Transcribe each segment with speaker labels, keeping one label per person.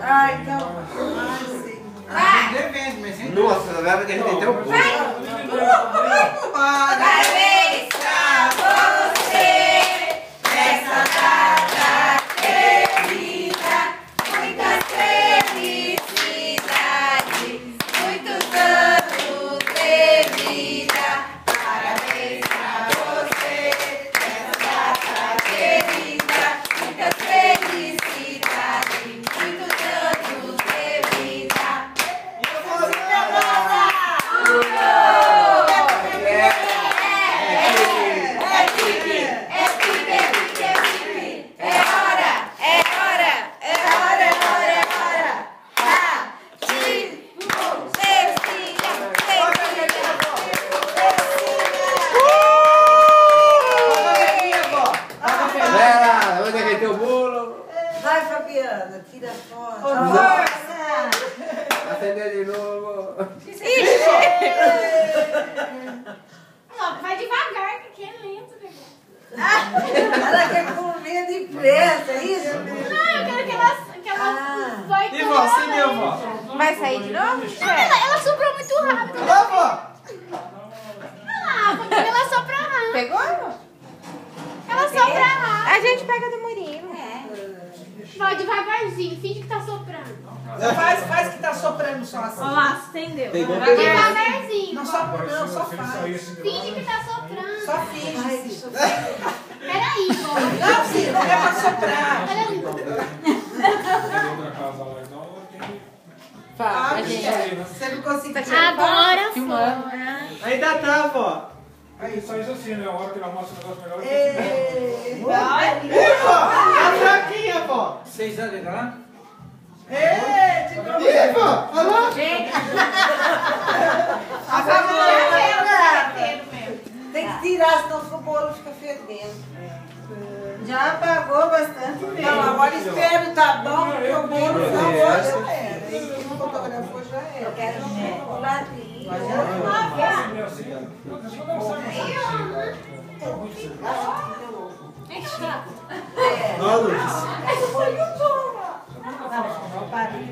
Speaker 1: Ah, então.
Speaker 2: Vai! Devendo, mas sempre.
Speaker 3: Nossa, na verdade a gente tem até o bolo.
Speaker 1: Parabéns pra você nessa data querida. Muitas felicidades, muitos anos de vida. Parabéns pra você nessa data querida. Muitas felicidades, muitos anos de vida.
Speaker 3: Vera, onde é que tem o bolo?
Speaker 1: Vai, Fabiana, tira a foto.
Speaker 3: Força! Acender de novo.
Speaker 4: Vai devagar, que é lento, negócio.
Speaker 1: Ela quer comer depressa, é isso?
Speaker 4: Não, eu quero que ela vai
Speaker 2: E vó, você deu, vó?
Speaker 5: Vai sair de novo?
Speaker 4: Ela soprou muito rápido.
Speaker 2: Alô, vó?
Speaker 4: Ah, ela sopra rápido.
Speaker 5: Pegou?
Speaker 4: Ela sopra rápido.
Speaker 5: A gente pega do Murilo.
Speaker 4: Vai devagarzinho, finge que tá soprando.
Speaker 2: Faz que tá soprando só assim.
Speaker 4: Ó lá, acendeu.
Speaker 3: Pegou,
Speaker 4: Vai
Speaker 3: pegou.
Speaker 4: devagarzinho.
Speaker 2: Não sopra não, só faz.
Speaker 4: Finge que tá soprando.
Speaker 2: Só finge.
Speaker 4: Peraí, vó.
Speaker 2: Não, filho, não é pra soprar.
Speaker 4: Olha ali.
Speaker 5: Fala, gente.
Speaker 2: Você não conseguiu.
Speaker 4: Agora
Speaker 5: Filmando.
Speaker 2: Ainda tá, vó.
Speaker 6: Aí faz assim, né? A hora que ela mostra o negócio melhor.
Speaker 2: Ei, vó! Tá fraquinha, vó.
Speaker 6: 6 anos ainda lá?
Speaker 2: Ei, de novo. Ih, vó! Alô?
Speaker 1: Tem que tirar, senão o bolo fica fedendo. Já apagou bastante mesmo. Não, agora espero, tá bom, porque o bolo salvou, já era. Ele fotografou, já era. Eu quero chocolatinho.
Speaker 2: Ó, Luiz.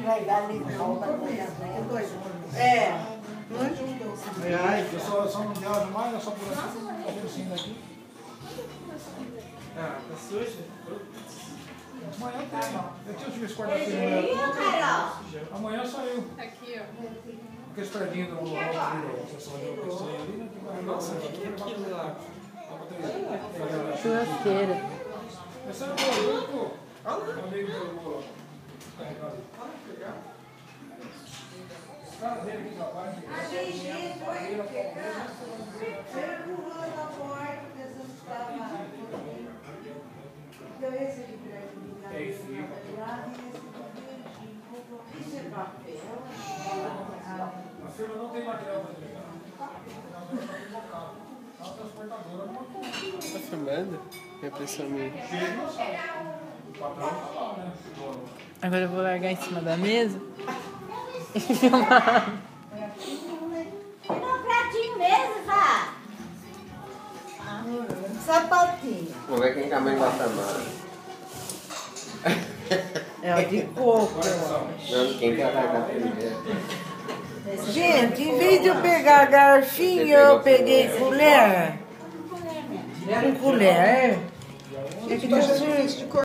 Speaker 1: Vai dar limão pra comer. É.
Speaker 2: Ai,
Speaker 6: Eu só não viajo mais, é só por assim daqui.
Speaker 2: tá sujo?
Speaker 6: Amanhã tem. Eu tinha os meus quarta-feira. Amanhã saiu.
Speaker 4: Aqui, ó.
Speaker 6: Aqueles predinhos do sessão de opção ali, né?
Speaker 2: Nossa, o que é aquilo lá?
Speaker 5: Churrasqueira.
Speaker 6: Esse é o bolo, pô. Amigo do bolo. Carregado. Os caras dele aqui trabalham.
Speaker 1: A Gigi foi pegar, foi empurrando a porta, pensando que estava. Eu recebi pra
Speaker 6: É isso,
Speaker 1: mim, lá e recebi beijinho. Isso é papel?
Speaker 6: A firma não tem material para entregar. É uma transportadora, alguma coisa.
Speaker 3: Tá filmando? Minha pressão minha.
Speaker 6: O patrão tá lá, né?
Speaker 5: Agora eu vou largar em cima da mesa e filmar.
Speaker 4: Não, pratinho mesmo, vá.
Speaker 1: Sapatinho.
Speaker 3: Vamos ver quem que a mãe gosta mais.
Speaker 1: É o de coco.
Speaker 3: Não, quem quer largar primeiro.
Speaker 1: Gente, em vez de eu pegar garfinho, eu peguei colher. Com colher. É que tá difícil de cortar.